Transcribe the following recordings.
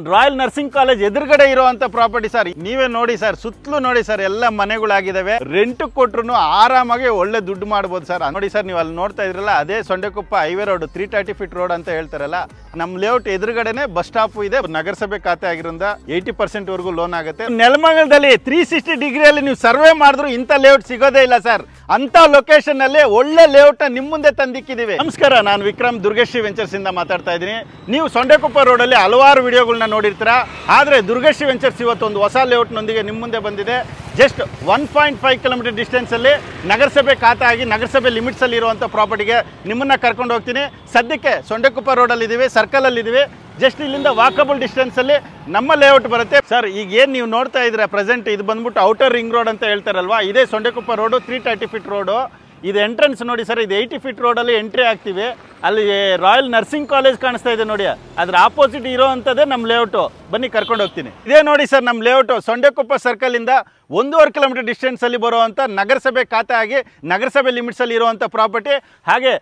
Royal nursing college ಎದುರುಗಡೆ ಇರುವಂತ property sir. ನೀವೇ ನೋಡಿ ಸರ್, ಸುತ್ತಲೂ ನೋಡಿ ಸರ್, ಎಲ್ಲ ಮನೆಗಳಾಗಿದ್ದಾವೆ. ರೆಂಟ್ ಕೊಟ್ರು ಆರಾಮಾಗಿ ಒಳ್ಳೆ ದುಡ್ಡು ಮಾಡಬಹುದು ಸರ್. ನೋಡಿ ಸರ್, ನೀವು ಅಲ್ಲಿ ನೋಡ್ತಾ ಇದ್ರಲ್ಲ, ಅದೇ Sondekoppa highway road 330 feet road ಅಂತ ಹೇಳ್ತಾರಲ್ಲ, ನಮ್ಮ ಲೇಔಟ್ ಎದುರುಗಡೆನೆ ಬಸ್ ಸ್ಟಾಪ್ ಇದೆ. ನಗರಸಭೆ ಖಾತೆ ಆಗಿರೋದ್ರಿಂದ 80% ವರೆಗೂ ಲೋನ್ ಆಗುತ್ತೆ. ನೆಲಮಂಗಲದಲ್ಲಿ 360 ಡಿಗ್ರಿಯಲ್ಲಿ ನೀವು ಸರ್ವೆ ಮಾಡಿದ್ರು ಇಂಥ ಲೇಔಟ್ ಸಿಗೋದೇ ಇಲ್ಲ ಸರ್. ಅಂತ ಲೊಕೇಶನ್ ಅಲ್ಲಿ ಒಳ್ಳೆ ಲೇಔಟ್ ನ ನಿಮ್ಮ ಮುಂದೆ ತಂದಿಕ್ಕಿದೀವಿ. ನಮಸ್ಕಾರ, ನಾನು ವಿಕ್ರಮ್ ದುರ್ಗಶ್ರೀ ವೆಂಚರ್ಸ್ ಇಂದ ಮಾತಾಡ್ತಾ ಇದ್ದೀನಿ. ನೀವು ಸೊಂಡೆಕೊಪ್ಪ ರೋಡ್ ಅಲ್ಲಿ ಹಲವಾರು ವಿಡಿಯೋಗಳನ್ನ ನೋಡಿರ್ತೀರಾ. ಆದ್ರೆ ದುರ್ಗಶ್ರೀ ವೆಂಚರ್ಸ್ ಇವತ್ತು ಒಂದು ಹೊಸ ಲೇಔಟ್ ನೊಂದಿಗೆ ನಿಮ್ಮ ಮುಂದೆ ಬಂದಿದೆ. ಜಸ್ಟ್ 1.5 ಕಿಲೋಮೀಟರ್ ಡಿಸ್ಟೆನ್ಸ್ ಅಲ್ಲಿ ನಗರಸಭೆ ಖಾತೆ ಆಗಿ ನಗರಸಭೆ ಲಿಮಿಟ್ಸ್ ಅಲ್ಲಿ ಇರುವಂತ ಪ್ರಾಪರ್ಟಿಗೆ ನಿಮ್ಮನ್ನ ಕರ್ಕೊಂಡು ಹೋಗ್ತೀನಿ. ಸದ್ಯಕ್ಕೆ ಸೊಂಡೆಕೊಪ್ಪ ರೋಡ್ ಅಲ್ಲಿ ಇದೀವಿ, ಸರ್ಕಲ್ ಅಲ್ಲಿ ಇದೀವಿ. ಜಸ್ಟ್ ಇಲ್ಲಿಂದ ವಾಕಬಲ್ ಡಿಸ್ಟೆನ್ಸ್ ಅಲ್ಲಿ ನಮ್ಮ ಲೇಔಟ್ ಬರುತ್ತೆ ಸರ್. ಈಗ ಏನು ನೀವು ನೋಡ್ತಾ ಇದ್ರೆ ಪ್ರೆಸೆಂಟ್ ಇದು ಬಂದ್ಬಿಟ್ಟು ಔಟರ್ ರಿಂಗ್ ರೋಡ್ ಅಂತ ಹೇಳ್ತಾರಲ್ವಾ, ಇದೇ ಸೊಂಡೆಕೊಪ್ಪ ರೋಡು 330 ಫೀಟ್ ರೋಡು. ಇದು ಎಂಟ್ರೆನ್ಸ್ ನೋಡಿ ಸರ್, ಇದು 80 ಫೀಟ್ ರೋಡಲ್ಲಿ ಎಂಟ್ರಿ ಆಗ್ತೀವಿ. ಅಲ್ಲಿ ರಾಯಲ್ ನರ್ಸಿಂಗ್ ಕಾಲೇಜ್ ಕಾಣಿಸ್ತಾ ಇದೆ ನೋಡಿ, ಅದ್ರ ಆಪೋಸಿಟ್ ಇರೋ ಅಂಥದ್ದೇ ನಮ್ಮ ಲೇಔಟು. ಬನ್ನಿ ಕರ್ಕೊಂಡು ಹೋಗ್ತೀನಿ. ಇದೇ ನೋಡಿ ಸರ್ ನಮ್ಮ ಲೇಔಟು, ಸೊಂಡೆಕೊಪ್ಪ ಸರ್ಕಲ್ ಇಂದ 1.5 ಕಿಲೋಮೀಟರ್ ಡಿಸ್ಟೆನ್ಸ್ ಅಲ್ಲಿ ಬರುವಂಥ ನಗರಸಭೆ ಖಾತೆ ಆಗಿ ನಗರಸಭೆ ಲಿಮಿಟ್ಸ್ ಅಲ್ಲಿ ಇರುವಂಥ ಪ್ರಾಪರ್ಟಿ. ಹಾಗೆ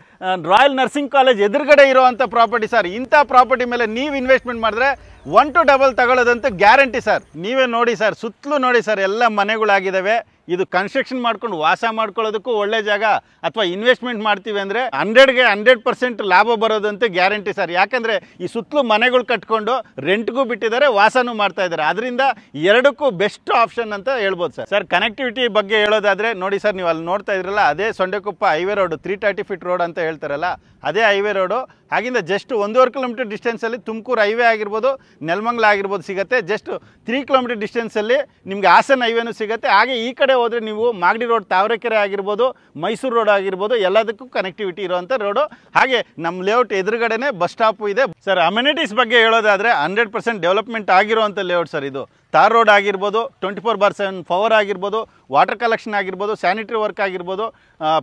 ರಾಯಲ್ ನರ್ಸಿಂಗ್ ಕಾಲೇಜ್ ಎದುರುಗಡೆ ಇರುವಂಥ ಪ್ರಾಪರ್ಟಿ ಸರ್. ಇಂಥ ಪ್ರಾಪರ್ಟಿ ಮೇಲೆ ನೀವು ಇನ್ವೆಸ್ಟ್ಮೆಂಟ್ ಮಾಡಿದ್ರೆ 1 to double ತಗೊಳ್ಳೋದಂತೂ ಗ್ಯಾರಂಟಿ ಸರ್. ನೀವೇ ನೋಡಿ ಸರ್, ಸುತ್ತಲೂ ನೋಡಿ ಸರ್, ಎಲ್ಲ ಮನೆಗಳಾಗಿದ್ದಾವೆ. ಇದು ಕನ್ಸ್ಟ್ರಕ್ಷನ್ ಮಾಡ್ಕೊಂಡು ವಾಸ ಮಾಡ್ಕೊಳ್ಳೋದಕ್ಕೂ ಒಳ್ಳೆ ಜಾಗ. ಅಥವಾ ಇನ್ವೆಸ್ಟ್ಮೆಂಟ್ ಮಾಡ್ತೀವಿ ಅಂದರೆ 100ಗೆ 100% ಲಾಭ ಬರೋದಂತೂ ಗ್ಯಾರಂಟಿ ಸರ್. ಯಾಕಂದರೆ ಈ ಸುತ್ತಲೂ ಮನೆಗಳು ಕಟ್ಕೊಂಡು ರೆಂಟ್ಗೂ ಬಿಟ್ಟಿದ್ದಾರೆ, ವಾಸನೂ ಮಾಡ್ತಾ ಇದ್ದಾರೆ. ಅದರಿಂದ ಎರಡಕ್ಕೂ ಬೆಸ್ಟ್ ಆಪ್ಷನ್ ಅಂತ ಹೇಳ್ಬೋದು ಸರ್. ಸರ್, ಕನೆಕ್ಟಿವಿಟಿ ಬಗ್ಗೆ ಹೇಳೋದಾದರೆ ನೋಡಿ ಸರ್, ನೀವು ಅಲ್ಲಿ ನೋಡ್ತಾ ಇದ್ರಲ್ಲ, ಅದೇ Sondekoppa highway road 330 feet road ಅಂತ ಹೇಳ್ತಾರಲ್ಲ, ಅದೇ ಹೈವೇ ರೋಡು. ಹಾಗಿಂದ ಜಸ್ಟ್ 1.5 ಕಿಲೋಮೀಟರ್ ಡಿಸ್ಟೆನ್ಸಲ್ಲಿ ತುಮಕೂರು ಹೈವೇ ಆಗಿರ್ಬೋದು, ನೆಲಮಂಗಲ ಆಗಿರ್ಬೋದು ಸಿಗುತ್ತೆ. ಜಸ್ಟ್ 3 ಕಿಲೋಮೀಟರ್ ಡಿಸ್ಟೆನ್ಸಲ್ಲಿ ನಿಮಗೆ ಹಾಸನ ಹೈವೇನೂ ಸಿಗುತ್ತೆ. ಹಾಗೆ ಈ ಕಡೆ ಹೋದರೆ ನೀವು ಮಾಗಡಿ ರೋಡ್, ತಾವರೆಕೆರೆ ಆಗಿರ್ಬೋದು, ಮೈಸೂರು ರೋಡ್ ಆಗಿರ್ಬೋದು, ಎಲ್ಲದಕ್ಕೂ ಕನೆಕ್ಟಿವಿಟಿ ಇರುವಂಥ ರೋಡು. ಹಾಗೆ ನಮ್ಮ ಲೇಔಟ್ ಎದುರುಗಡೆನೆ ಬಸ್ ಸ್ಟಾಪು ಇದೆ ಸರ್. ಅಮ್ಯುನಿಟೀಸ್ ಬಗ್ಗೆ ಹೇಳೋದಾದರೆ 100% ಡೆವಲಪ್ಮೆಂಟ್ ಆಗಿರುವಂಥ ಲೇಔಟ್ ಸರ್ ಇದು. ತಾರ್ ರೋಡ್ ಆಗಿರ್ಬೋದು, 24/7 ಪವರ್ ಆಗಿರ್ಬೋದು, ವಾಟರ್ ಕಲೆಕ್ಷನ್ ಆಗಿರ್ಬೋದು, ಸ್ಯಾನಿಟರಿ ವರ್ಕ್ ಆಗಿರ್ಬೋದು,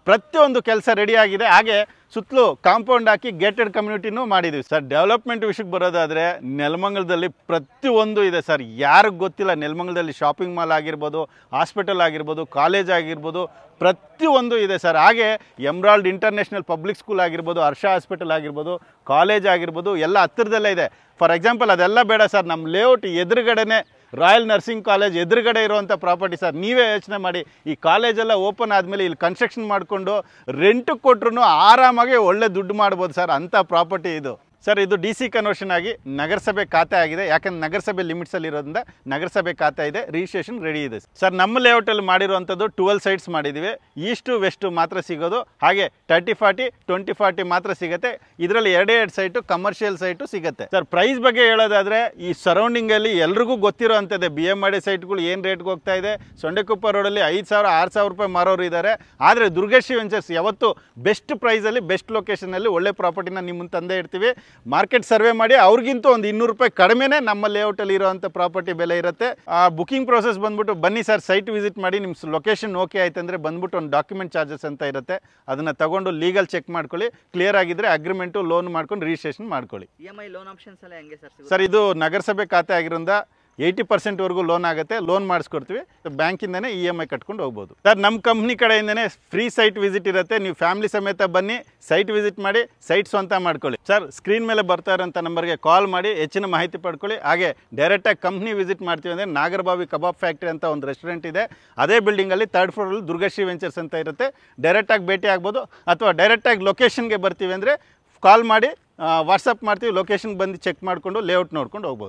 ಪ್ರತಿಯೊಂದು ಕೆಲಸ ರೆಡಿ ಆಗಿದೆ. ಹಾಗೆ ಸುತ್ತಲೂ ಕಾಂಪೌಂಡ್ ಹಾಕಿ ಗೇಟೆಡ್ ಕಮ್ಯುನಿಟಿನೂ ಮಾಡಿದ್ದೀವಿ ಸರ್. ಡೆವಲಪ್ಮೆಂಟ್ ವಿಷಯಕ್ಕೆ ಬರೋದಾದರೆ ನೆಲಮಂಗಲದಲ್ಲಿ ಪ್ರತಿಯೊಂದು ಇದೆ ಸರ್. ಯಾರಿಗೆ ಗೊತ್ತಿಲ್ಲ, ನೆಲಮಂಗಲದಲ್ಲಿ ಶಾಪಿಂಗ್ ಮಾಲ್ ಆಗಿರ್ಬೋದು, ಹಾಸ್ಪಿಟಲ್ ಆಗಿರ್ಬೋದು, ಕಾಲೇಜ್ ಆಗಿರ್ಬೋದು, ಪ್ರತಿಯೊಂದು ಇದೆ ಸರ್. ಹಾಗೆ ಎಮ್ರಾಲ್ಡ್ ಇಂಟರ್ನ್ಯಾಷನಲ್ ಪಬ್ಲಿಕ್ ಸ್ಕೂಲ್ ಆಗಿರ್ಬೋದು, ಹರ್ಷ ಹಾಸ್ಪಿಟಲ್ ಆಗಿರ್ಬೋದು, ಕಾಲೇಜ್ ಆಗಿರ್ಬೋದು, ಎಲ್ಲ ಹತ್ತಿರದಲ್ಲೇ ಇದೆ. ಫಾರ್ ಎಕ್ಸಾಂಪಲ್ ಅದೆಲ್ಲ ಬೇಡ ಸರ್, ನಮ್ಮ ಲೇಔಟ್ ಎದುರುಗಡೆನೆ ರಾಯಲ್ ನರ್ಸಿಂಗ್ ಕಾಲೇಜ್ ಎದುರುಗಡೆ ಇರುವಂಥ ಪ್ರಾಪರ್ಟಿ ಸರ್. ನೀವೇ ಯೋಚನೆ ಮಾಡಿ, ಈ ಕಾಲೇಜೆಲ್ಲ ಓಪನ್ ಆದಮೇಲೆ ಇಲ್ಲಿ ಕನ್ಸ್ಟ್ರಕ್ಷನ್ ಮಾಡಿಕೊಂಡು ರೆಂಟ್ ಕೊಟ್ರು ಆರಾಮಾಗಿ ಒಳ್ಳೆ ದುಡ್ಡು ಮಾಡ್ಬೋದು ಸರ್. ಅಂಥ ಪ್ರಾಪರ್ಟಿ ಇದು ಸರ್. ಇದು DC ಕನ್ವರ್ಷನ್ ಆಗಿ ನಗರಸಭೆ ಖಾತೆ ಆಗಿದೆ. ಯಾಕಂದ್ರೆ ನಗರಸಭೆ ಲಿಮಿಟ್ಸಲ್ಲಿ ಇರೋದ್ರಿಂದ ನಗರಸಭೆ ಖಾತೆ ಇದೆ, ರಿಜಿಸ್ಟ್ರೇಷನ್ ರೆಡಿ ಇದೆ ಸರ್. ನಮ್ಮ ಲೇಔಟಲ್ಲಿ ಮಾಡಿರುವಂಥದ್ದು 12 ಸೈಟ್ಸ್ ಮಾಡಿದ್ದೀವಿ. ಈಸ್ಟು ವೆಸ್ಟು ಮಾತ್ರ ಸಿಗೋದು. ಹಾಗೆ 30-40, 20-40 ಮಾತ್ರ ಸಿಗುತ್ತೆ. ಇದರಲ್ಲಿ 2 ಸೈಟು ಕಮರ್ಷಿಯಲ್ ಸೈಟು ಸಿಗುತ್ತೆ ಸರ್. ಪ್ರೈಸ್ ಬಗ್ಗೆ ಹೇಳೋದಾದರೆ ಈ ಸರೌಂಡಿಂಗಲ್ಲಿ ಎಲ್ರಿಗೂ ಗೊತ್ತಿರೋ ಅಂಥದ್ದೇ. BMRD ಸೈಟ್ಗಳು ಏನು ರೇಟ್ಗೆ ಹೋಗ್ತಾ ಇದೆ. ಸೊಂಡೆಕೊಪ್ಪ ರೋಡಲ್ಲಿ 5,000-6,000 ರೂಪಾಯಿ ಮಾರೋರು ಇದ್ದಾರೆ. ಆದರೆ ದುರ್ಗಶ್ರೀ ವೆಂಚರ್ಸ್ ಯಾವತ್ತು ಬೆಸ್ಟ್ ಪ್ರೈಸಲ್ಲಿ, ಬೆಸ್ಟ್ ಲೊಕೇಶನಲ್ಲಿ ಒಳ್ಳೆ ಪ್ರಾಪರ್ಟಿನ ನಿಮ್ಮ ಮುಂದೆ ತಂದೇ ಇರ್ತೀವಿ. ಮಾರ್ಕೆಟ್ ಸರ್ವೆ ಮಾಡಿ ಅವ್ರಿಗಿಂತ ಒಂದು 200 ರೂಪಾಯಿ ಕಡಿಮೆನೇ ನಮ್ಮ ಲೇಔಟಲ್ಲಿ ಇರುವಂಥ ಪ್ರಾಪರ್ಟಿ ಬೆಲೆ ಇರುತ್ತೆ. ಬುಕಿಂಗ್ ಪ್ರೋಸೆಸ್ ಬಂದ್ಬಿಟ್ಟು ಬನ್ನಿ ಸರ್, ಸೈಟ್ ವಿಸಿಟ್ ಮಾಡಿ. ನಿಮ್ಮ ಲೊಕೇಶನ್ ಓಕೆ ಆಯ್ತು ಅಂದರೆ ಬಂದ್ಬಿಟ್ಟು ಒಂದು ಡಾಕ್ಯುಮೆಂಟ್ ಚಾರ್ಜಸ್ ಅಂತ ಇರುತ್ತೆ, ಅದನ್ನು ತಗೊಂಡು ಲೀಗಲ್ ಚೆಕ್ ಮಾಡ್ಕೊಳ್ಳಿ. ಕ್ಲಿಯರ್ ಆಗಿದ್ರೆ ಅಗ್ರಿಮೆಂಟು ಲೋನ್ ಮಾಡ್ಕೊಂಡು ರಿಜಿಸ್ಟ್ರೇಷನ್ ಮಾಡ್ಕೊಳ್ಳಿ. EMI ಲೋನ್ ಆಪ್ಷನ್ಸ್ ಎಲ್ಲ ಹೆಂಗೆ ಸರ್? ಸರ್, ಇದು ನಗರಸಭೆ ಖಾತೆ ಆಗಿರೋದ್ರಿಂದ 80% ವರೆಗೂ ಲೋನ್ ಆಗುತ್ತೆ. ಲೋನ್ ಮಾಡಿಸ್ಕೊಡ್ತೀವಿ, ಬ್ಯಾಂಕಿಂದನೇ EMI ಕಟ್ಕೊಂಡು ಹೋಗ್ಬೋದು ಸರ್. ನಮ್ಮ ಕಂಪ್ನಿ ಕಡೆಯಿಂದನೇ ಫ್ರೀ ಸೈಟ್ ವಿಸಿಟ್ ಇರುತ್ತೆ. ನೀವು ಫ್ಯಾಮಿಲಿ ಸಮೇತ ಬನ್ನಿ, ಸೈಟ್ ವಿಸಿಟ್ ಮಾಡಿ, ಸೈಟ್ ಸ್ವಂತ ಮಾಡ್ಕೊಳ್ಳಿ ಸರ್. ಸ್ಕ್ರೀನ್ ಮೇಲೆ ಬರ್ತಾ ಇರೋಂಥ ನಂಬರ್ಗೆ ಕಾಲ್ ಮಾಡಿ ಹೆಚ್ಚಿನ ಮಾಹಿತಿ ಪಡ್ಕೊಳ್ಳಿ. ಹಾಗೆ ಡೈರೆಕ್ಟಾಗಿ ಕಂಪ್ನಿ ವಿಸಿಟ್ ಮಾಡ್ತೀವಿ ಅಂದರೆ ನಾಗರಬಾವಿ ಕಬಾಬ್ ಫ್ಯಾಕ್ಟ್ರಿ ಅಂತ ಒಂದು ರೆಸ್ಟೋರೆಂಟ್ ಇದೆ. ಅದೇ ಬಿಲ್ಡಿಂಗಲ್ಲಿ 3rd ಫ್ಲೋರಲ್ಲಿ ದುರ್ಗಶ್ರೀ ವೆಂಚರ್ಸ್ ಅಂತ ಇರುತ್ತೆ. ಡೈರೆಕ್ಟಾಗಿ ಭೇಟಿ ಆಗ್ಬೋದು. ಅಥವಾ ಡೈರೆಕ್ಟಾಗಿ ಲೊಕೇಶನ್ಗೆ ಬರ್ತೀವಿ ಅಂದರೆ ಕಾಲ್ ಮಾಡಿ, ವಾಟ್ಸಪ್ ಮಾಡ್ತೀವಿ. ಲೊಕೇಶನ್ಗೆ ಬಂದು ಚೆಕ್ ಮಾಡಿಕೊಂಡು ಲೇಔಟ್ ನೋಡ್ಕೊಂಡು ಹೋಗ್ಬೋದು.